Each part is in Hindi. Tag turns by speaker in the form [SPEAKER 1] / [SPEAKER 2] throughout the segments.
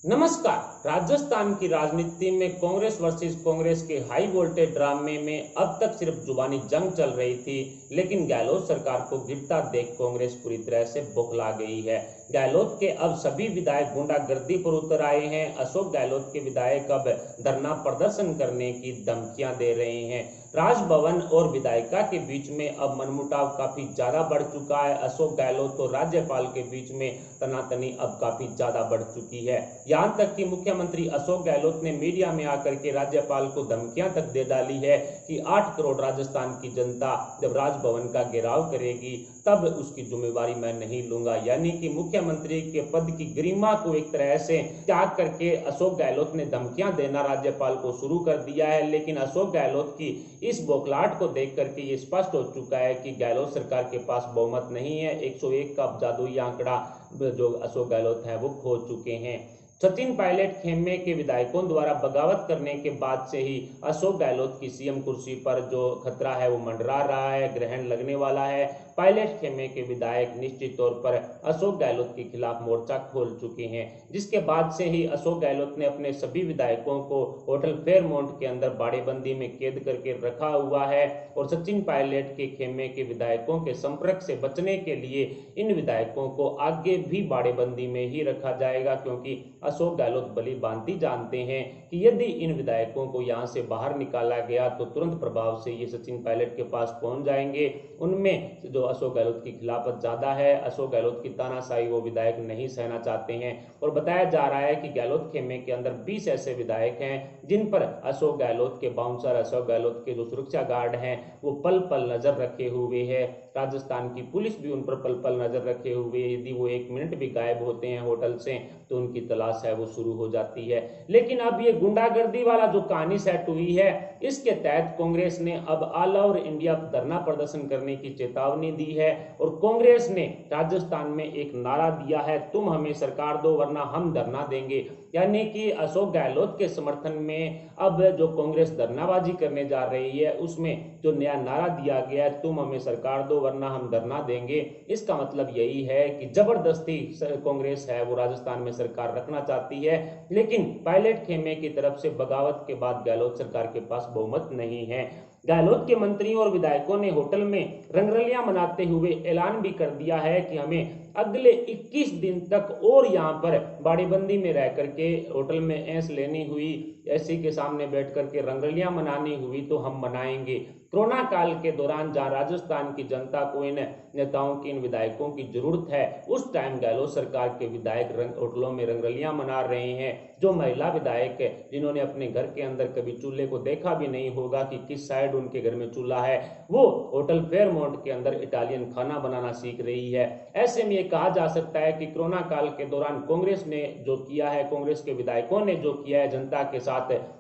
[SPEAKER 1] नमस्कार। राजस्थान की राजनीति में कांग्रेस वर्सेस कांग्रेस के हाई वोल्टेज ड्रामे में अब तक सिर्फ जुबानी जंग चल रही थी, लेकिन गहलोत सरकार को गिरता देख कांग्रेस पूरी तरह से बौखला गई है। गहलोत के अब सभी विधायक गुंडागर्दी पर उतर आए हैं। अशोक गहलोत के विधायक अब धरना प्रदर्शन करने की धमकियां दे रहे हैं। राजभवन और विधायिका के बीच में अब मनमुटाव काफी ज्यादा बढ़ चुका है। अशोक गहलोत और राज्यपाल के बीच में तनातनी अब काफी ज्यादा बढ़ चुकी है। यहां तक कि मुख्यमंत्री अशोक गहलोत ने मीडिया में आकर के राज्यपाल को धमकियां तक दे डाली है कि 8 करोड़ राजस्थान की जनता जब राजभवन का घेराव करेगी तब उसकी जिम्मेवारी मैं नहीं लूंगा। यानी कि मुख्यमंत्री के पद की गरिमा को एक तरह से त्याग करके अशोक गहलोत ने धमकियां देना राज्यपाल को शुरू कर दिया है। लेकिन अशोक गहलोत की इस बौखलाहट को देख करके ये स्पष्ट हो चुका है कि गहलोत सरकार के पास बहुमत नहीं है। 101 का जादुई आंकड़ा जो अशोक गहलोत है वो खो चुके हैं। सचिन पायलट खेमे के विधायकों द्वारा बगावत करने के बाद से ही अशोक गहलोत की सीएम कुर्सी पर जो खतरा है वो मंडरा रहा है, ग्रहण लगने वाला है। पायलट खेमे के विधायक निश्चित तौर पर अशोक गहलोत के खिलाफ मोर्चा खोल चुके हैं, जिसके बाद से ही अशोक गहलोत ने अपने सभी विधायकों को होटल फेयरमाउंट के अंदर बाड़ेबंदी में कैद करके रखा हुआ है। और सचिन पायलट के खेमे के विधायकों के संपर्क से बचने के लिए इन विधायकों को आगे भी बाड़ेबंदी में ही रखा जाएगा, क्योंकि अशोक गहलोत भली भांति जानते हैं कि यदि इन विधायकों को यहां से बाहर निकाला गया तो तुरंत प्रभाव से ये सचिन पायलट के पास पहुंच जाएंगे। उनमें जो अशोक गहलोत की खिलाफत ज्यादा है, अशोक गहलोत की तानाशाही वो विधायक नहीं सहना चाहते हैं। और बताया जा रहा है कि गहलोत खेमे के अंदर 20 ऐसे विधायक हैं जिन पर अशोक गहलोत के बाउंसर, अशोक गहलोत के जो सुरक्षा गार्ड हैं वो पल पल नजर रखे हुए हैं। राजस्थान की पुलिस भी उन पर पल पल नजर रखे हुए, यदि वो 1 मिनट भी गायब होते हैं होटल से तो उनकी तलाश है वो शुरू हो जाती है। लेकिन अब ये गुंडागर्दी वाला जो कहानी सेट हुई है, इसके तहत कांग्रेस ने अब ऑल ओवर इंडिया धरना प्रदर्शन करने की चेतावनी दी है। और कांग्रेस ने राजस्थान में एक नारा दिया है, तुम हमें सरकार दो वरना हम धरना देंगे। यानी कि अशोक गहलोत के समर्थन में अब जो कांग्रेस धरनाबाजी करने जा रही है उसमें जो नया नारा दिया गया है, तुम हमें सरकार दो वरना हम धरना देंगे, इसका मतलब यही है कि जबरदस्ती कांग्रेस है वो राजस्थान में सरकार रखना चाहती है। लेकिन पायलट खेमे की तरफ से बगावत के बाद गहलोत सरकार के पास बहुमत नहीं है। गहलोत के मंत्रियों और विधायकों ने होटल में रंगरलियां मनाते हुए ऐलान भी कर दिया है कि हमें अगले 21 दिन तक और यहां पर बाड़ेबंदी में रह करके होटल में ऐस लेनी हुई, एसी के सामने बैठ करके रंगरलियां मनानी हुई तो हम मनाएंगे। कोरोना काल के दौरान जहां राजस्थान की जनता को इन नेताओं की, इन विधायकों की जरूरत है, उस टाइम गहलोत सरकार के विधायक होटलों में रंगरलियां मना रहे हैं। जो महिला विधायक जिन्होंने अपने घर के अंदर कभी चूल्हे को देखा भी नहीं होगा कि किस साइड उनके घर में चूल्हा है, वो होटल फेयरमाउंट के अंदर इटालियन खाना बनाना सीख रही है। ऐसे में यह कहा जा सकता है कि कोरोना काल के दौरान कांग्रेस ने जो किया है, कांग्रेस के विधायकों ने जो किया है जनता के साथ,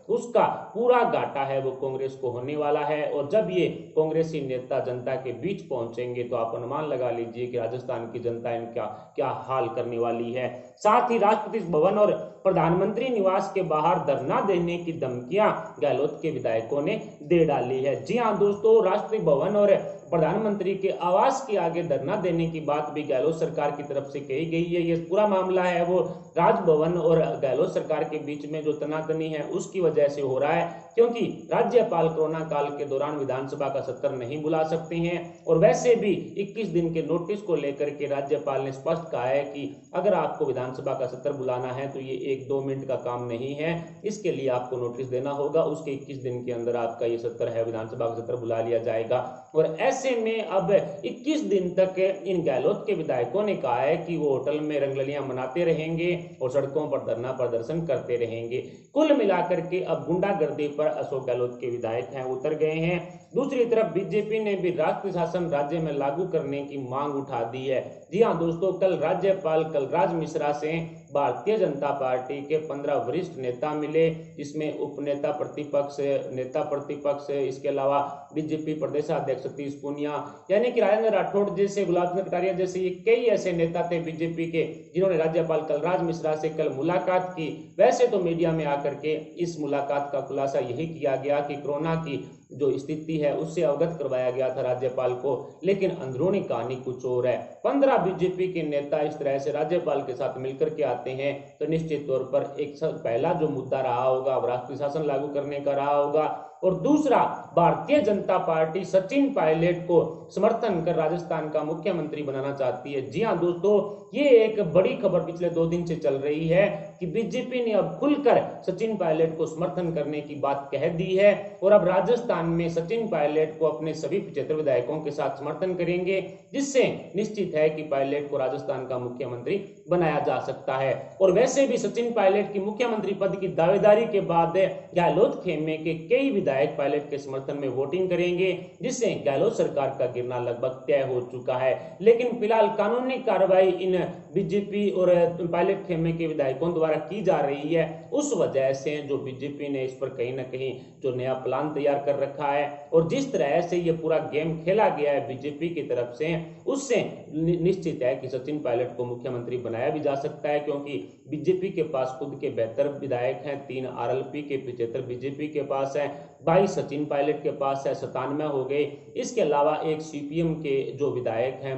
[SPEAKER 1] उसका पूरा घाटा है वो कांग्रेस को होने वाला है। और जब ये कांग्रेसी नेता जनता के बीच पहुंचेंगे तो आप अनुमान लगा लीजिए कि राजस्थान की जनता इनका क्या हाल करने वाली है। साथ ही राष्ट्रपति भवन और प्रधानमंत्री निवास के बाहर धरना देने की धमकियां गहलोत के विधायकों ने दे डाली है। जी हां दोस्तों, राष्ट्रपति भवन और प्रधानमंत्री के आवास के आगे धरना देने की बात भी गहलोत सरकार की तरफ से कही गई है। ये पूरा मामला है वो राजभवन और गहलोत सरकार के बीच में जो तनातनी है उसकी वजह से हो रहा है, क्योंकि राज्यपाल कोरोना काल के दौरान विधानसभा का सत्र नहीं बुला सकते हैं। और वैसे भी 21 दिन के नोटिस को लेकर के राज्यपाल ने स्पष्ट कहा है कि अगर आपको विधानसभा का सत्र बुलाना है तो ये 1-2 मिनट का काम नहीं है, इसके लिए आपको नोटिस देना होगा। उसके 21 दिन के अंदर आपका ये सत्र है, विधानसभा का सत्र बुला लिया जाएगा। और ऐसे में अब 21 दिन तक इन गहलोत के विधायकों ने कहा है कि वो होटल में रंगरलियां मनाते रहेंगे और सड़कों पर धरना प्रदर्शन करते रहेंगे। कुल मिलाकर के अब गुंडागर्दी पर अशोक गहलोत के विधायक हैं उतर गए हैं। दूसरी तरफ बीजेपी ने भी राष्ट्रीय शासन राज्य में लागू करने की मांग उठा दी है। जी हां दोस्तों, कल राज्यपाल कलराज मिश्रा से भारतीय जनता पार्टी के 15 वरिष्ठ नेता मिले, जिसमें उपनेता प्रतिपक्ष, नेता प्रतिपक्ष, इसके अलावा बीजेपी प्रदेशाध्यक्ष सतीश पूनिया, यानी कि राजेंद्र राठौड़ जैसे, गुलाब चंद कटारिया जैसे ये कई ऐसे नेता थे बीजेपी के जिन्होंने राज्यपाल कलराज मिश्रा से कल मुलाकात की। वैसे तो मीडिया में आकर के इस मुलाकात का खुलासा यही किया गया कि कोरोना की जो स्थिति है उससे अवगत करवाया गया था राज्यपाल को, लेकिन अंदरूनी कहानी कुछ और है। 15 बीजेपी के नेता इस तरह से राज्यपाल के साथ मिलकर के आते हैं तो निश्चित तौर पर एक पहला जो मुद्दा रहा होगा वो राष्ट्रीय शासन लागू करने का रहा होगा, और दूसरा भारतीय जनता पार्टी सचिन पायलट को समर्थन कर राजस्थान का मुख्यमंत्री बनाना चाहती है। जी हां दोस्तों, ये एक बड़ी खबर पिछले 2 दिन से चल रही है कि बीजेपी ने अब खुलकर सचिन पायलट को समर्थन करने की बात कह दी है, और अब राजस्थान में सचिन पायलट को अपने सभी 75 विधायकों के साथ समर्थन करेंगे, जिससे निश्चित है कि पायलट को राजस्थान का मुख्यमंत्री बनाया जा सकता है। और वैसे भी सचिन पायलट की मुख्यमंत्री पद की दावेदारी के बाद गहलोत खेमे के कई विधायक पायलट के समर्थन में वोटिंग करेंगे, जिससे गहलोत सरकार का गिरना लगभग तय हो चुका है। लेकिन फिलहाल कानूनी कार्रवाई इन बीजेपी और पायलट खेमे के विधायकों द्वारा की जा रही है। उस वजह से जो बीजेपी ने इस पर कहीं ना कहीं जो नया प्लान तैयार कर रखा है और जिस तरह से ये पूरा गेम खेला गया है बीजेपी की तरफ से, उससे निश्चित है कि सचिन पायलट को मुख्यमंत्री बनाया भी जा सकता है, क्योंकि बीजेपी के पास खुद के 72 विधायक हैं, 3 आरएलपी के 75 बीजेपी के पास है, 22 सचिन पायलट के पास है, 97 हो गए। इसके अलावा एक सीपीएम के जो विधायक हैं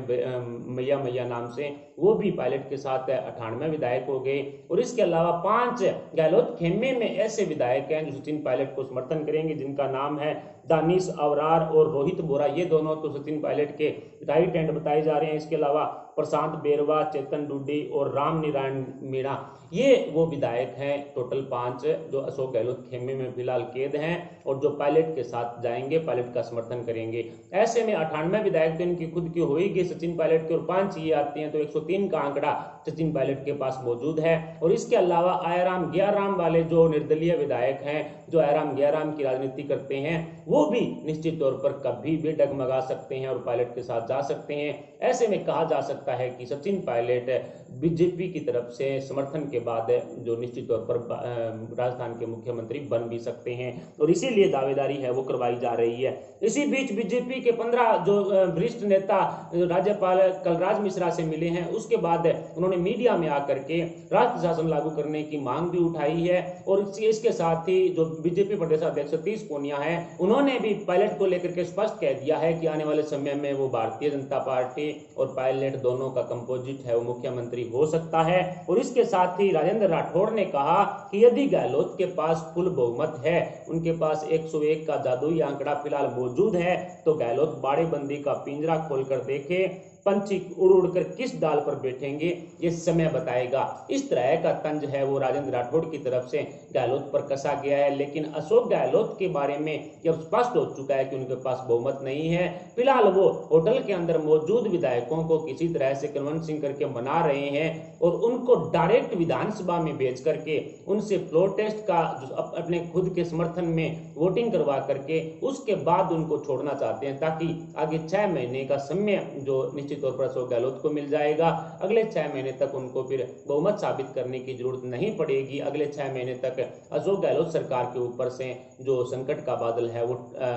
[SPEAKER 1] मैया नाम से, वो भी पायलट के साथ है, 98 विधायक हो गए। और इसके अलावा 5 गहलोत खेमे में ऐसे विधायक हैं जो सचिन पायलट को समर्थन करेंगे, जिनका नाम है दानिश अवरार और रोहित बोरा। ये दोनों तो सचिन पायलट के राइट हैंड बताए जा रहे हैं। इसके अलावा प्रशांत बेरवा, चेतन डुड्डी और राम नारायण मीणा, ये वो विधायक हैं टोटल 5 जो अशोक गहलोत खेमे में फिलहाल कैद हैं और जो पायलट के साथ जाएंगे, पायलट का समर्थन करेंगे। ऐसे में 98 विधायक तो इनकी खुद की होगी सचिन पायलट के, और 5 ये आती हैं तो 103 का आंकड़ा सचिन पायलट के पास मौजूद है। और इसके अलावा आयाराम गयाराम वाले जो निर्दलीय विधायक हैं, जो आयाराम गयाराम की राजनीति करते हैं, वो भी निश्चित तौर पर कभी भी डगमगा सकते हैं और पायलट के साथ जा सकते हैं। ऐसे में कहा जा सकता है कि सचिन पायलट बीजेपी की तरफ से समर्थन के बाद जो निश्चित तौर पर राजस्थान के मुख्यमंत्री बन भी सकते हैं, और इसीलिए दावेदारी है वो करवाई जा रही है। इसी बीच बीजेपी के 15 जो वरिष्ठ नेता राज्यपाल कलराज मिश्रा से मिले हैं, उसके बाद उन्होंने मीडिया में आकर के राष्ट्रीय शासन लागू करने की मांग भी उठाई है। और इसके साथ ही जो बीजेपी प्रदेशाध्यक्ष सतीश पूनिया है, उन्होंने भी पायलट को लेकर के स्पष्ट कह दिया है कि आने वाले समय में वो भारतीय जनता पार्टी और पायलट दोनों का कंपोजिट है वो मुख्यमंत्री हो सकता है। और इसके साथ ही राजेंद्र राठौड़ ने कहा कि यदि गहलोत के पास फुल बहुमत है, उनके पास 101 का जादुई आंकड़ा फिलहाल मौजूद है, तो गहलोत बाड़ेबंदी का पिंजरा खोलकर देखे, पंछी उड़ उड़ कर किस डाल पर बैठेंगे ये समय बताएगा। इस तरह का तंज है वो राजेंद्र राठौड़ की तरफ से गहलोत पर कसा गया है। लेकिन अशोक गहलोत के बारे में यह स्पष्ट हो चुका है कि उनके पास बहुमत नहीं है। फिलहाल वो होटल के अंदर मौजूद विधायकों को किसी तरह से कन्विंसिंग करके मना रहे हैं और उनको डायरेक्ट विधानसभा में भेज करके उनसे फ्लोर टेस्ट का अपने खुद के समर्थन में वोटिंग करवा करके उसके बाद उनको छोड़ना चाहते हैं, ताकि आगे 6 महीने का समय जो निश्चित तौर पर अशोक गहलोत को मिल जाएगा। अगले 6 महीने तक उनको फिर बहुमत साबित करने की जरूरत नहीं पड़ेगी। अगले 6 महीने तक अशोक गहलोत सरकार के ऊपर से जो संकट का बादल है वो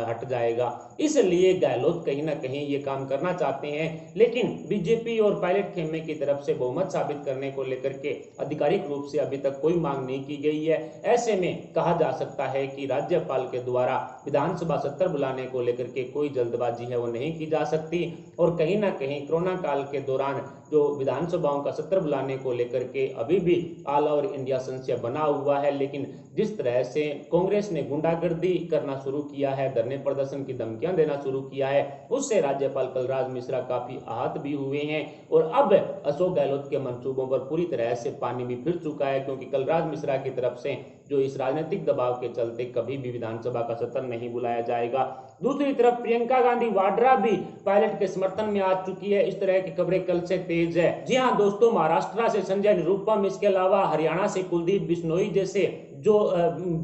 [SPEAKER 1] हट जाएगा। इसलिए गहलोत कहीं ना कहीं ये काम करना चाहते हैं, लेकिन बीजेपी और पायलट खेमे की तरफ से बहुमत साबित करने को लेकर के आधिकारिक रूप से अभी तक कोई मांग नहीं की गई है। ऐसे में कहा जा सकता है कि राज्यपाल के द्वारा विधानसभा सत्र बुलाने को लेकर के कोई जल्दबाजी है वो नहीं की जा सकती, और कहीं ना कहीं कोरोना काल के दौरान जो विधानसभाओं का सत्र बुलाने को लेकर के अभी भी ऑल ओवर इंडिया संशय बना हुआ है। लेकिन जिस तरह से कांग्रेस ने गुंडागर्दी करना शुरू किया है, धरने प्रदर्शन की धमकियां देना शुरू किया है, उससे राज्यपाल कलराज मिश्रा काफी आहत भी हुए हैं। और अब अशोक गहलोत के मंसूबों पर पूरी तरह से पानी भी फिर चुका है, क्योंकि कलराज मिश्रा की तरफ से जो इस राजनीतिक दबाव के चलते कभी भी विधानसभा का सत्र नहीं बुलाया जाएगा। दूसरी तरफ प्रियंका गांधी वाड्रा भी पायलट के समर्थन में आ चुकी है। इस तरह की खबरें कल से तेज है। जी हां दोस्तों, महाराष्ट्र से संजय निरुपम, इसके अलावा हरियाणा से कुलदीप बिश्नोई जैसे जो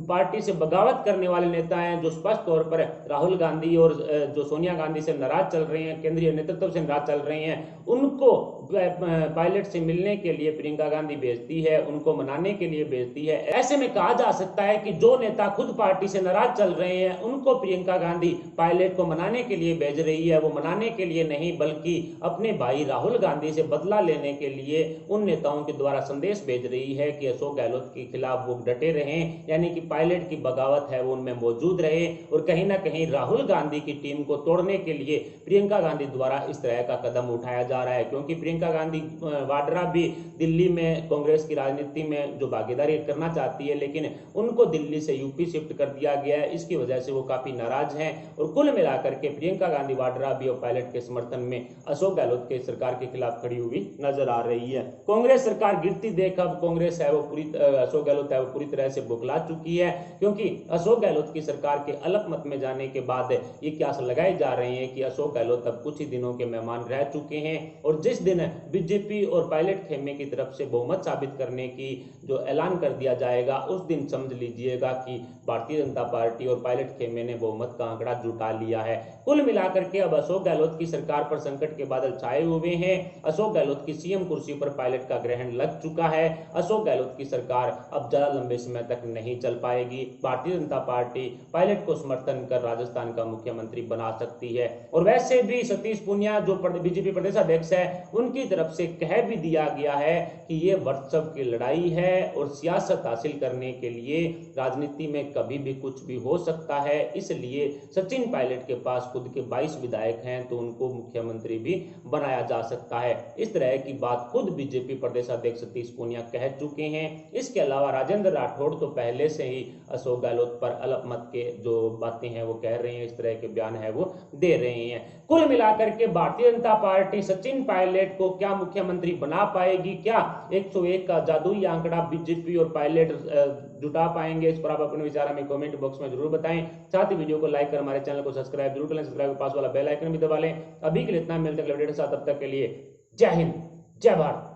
[SPEAKER 1] पार्टी से बगावत करने वाले नेता हैं, जो स्पष्ट तौर पर राहुल गांधी और जो सोनिया गांधी से नाराज चल रहे हैं, केंद्रीय नेतृत्व से नाराज चल रहे हैं, उनको पायलट से मिलने के लिए प्रियंका गांधी भेजती है, उनको मनाने के लिए भेजती है। ऐसे में कहा जा सकता है कि जो नेता खुद पार्टी से नाराज चल रहे हैं, उनको प्रियंका गांधी पायलट को मनाने के लिए भेज रही है। वो मनाने के लिए नहीं, बल्कि अपने भाई राहुल गांधी से बदला लेने के लिए उन नेताओं के द्वारा संदेश भेज रही है कि अशोक गहलोत के खिलाफ वो डटे रहे रहें, यानी कि पायलट की बगावत है वो उनमें मौजूद रहे और कहीं ना कहीं राहुल गांधी की टीम को तोड़ने के लिए प्रियंका गांधी द्वारा इस तरह का कदम उठाया जा रहा है। क्योंकि प्रियंका गांधी वाड्रा भी दिल्ली में कांग्रेस की राजनीति में जो भागीदारी करना चाहती है, लेकिन उनको दिल्ली से यूपी शिफ्ट कर दिया गया है। इसकी वजह से वो काफी नाराज हैं और कुल मिलाकर के प्रियंका गांधी वाड्रा भी और पायलट के समर्थन में अशोक गहलोत के सरकार के खिलाफ खड़ी हुई नजर आ रही है। कांग्रेस सरकार गिरती देख अब कांग्रेस है वो अशोक गहलोत है वो पूरी तरह से बुखला चुकी है, क्योंकि अशोक गहलोत की सरकार के अलग मत में जाने के बाद ये क्यास लगाए जा रहे हैं कि अशोक गहलोत अब कुछ ही दिनों के मेहमान रह चुके हैं और जिस दिन बीजेपी और पायलट खेमे की तरफ से बहुमत साबित करने की जो ऐलान कर दिया जाएगा, उस दिन समझ लीजिएगा कि भारतीय जनता पार्टी और पायलट खेमे ने बहुमत का आंकड़ा जुटा लिया है। कुल मिलाकर के अब अशोक गहलोत की सरकार पर संकट के बादल छाए हुए हैं। अशोक गहलोत की सीएम कुर्सी पर पायलट का ग्रहण लग चुका है। अशोक गहलोत की सरकार अब ज्यादा लंबे समय तक नहीं चल पाएगी। भारतीय जनता पार्टी पायलट को समर्थन कर राजस्थान का मुख्यमंत्री बना सकती है। और वैसे भी सतीश पूनिया जो बीजेपी प्रदेश अध्यक्ष है, उनकी तरफ से कह भी दिया गया है कि ये वर्चस्व की लड़ाई है और सियासत हासिल करने के लिए राजनीति में कभी भी कुछ भी हो सकता है। इसलिए सचिन पायलट के पास खुद के 22 विधायक हैं तो उनको मुख्यमंत्री भी बनाया जा सकता है। इस तरह की बात खुद बीजेपी प्रदेश अध्यक्ष सतीश पूनिया कह चुके हैं। इसके अलावा राजेंद्र राठौड़ तो पहले से ही अशोक गहलोत पर अलग मत के जो बातें हैं वो कह रहे हैं, इस तरह के बयान है वो दे रहे हैं। कुल मिलाकर के भारतीय जनता पार्टी सचिन पायलट को क्या मुख्यमंत्री बना पाएगी? क्या 101 का जादुई आंकड़ा बीजेपी और पायलट जुटा पाएंगे? इस पर आप अपने विचार हमें कमेंट बॉक्स में जरूर बताएं। साथ ही वीडियो को लाइक कर हमारे चैनल को सब्सक्राइब जरूर करें, सब्सक्राइब के पास वाला बेल आइकन भी दबा लें। अभी के लिए इतना, मिलते हैं अगले वीडियो के साथ, तब तक के लिए जय हिंद, जय भारत।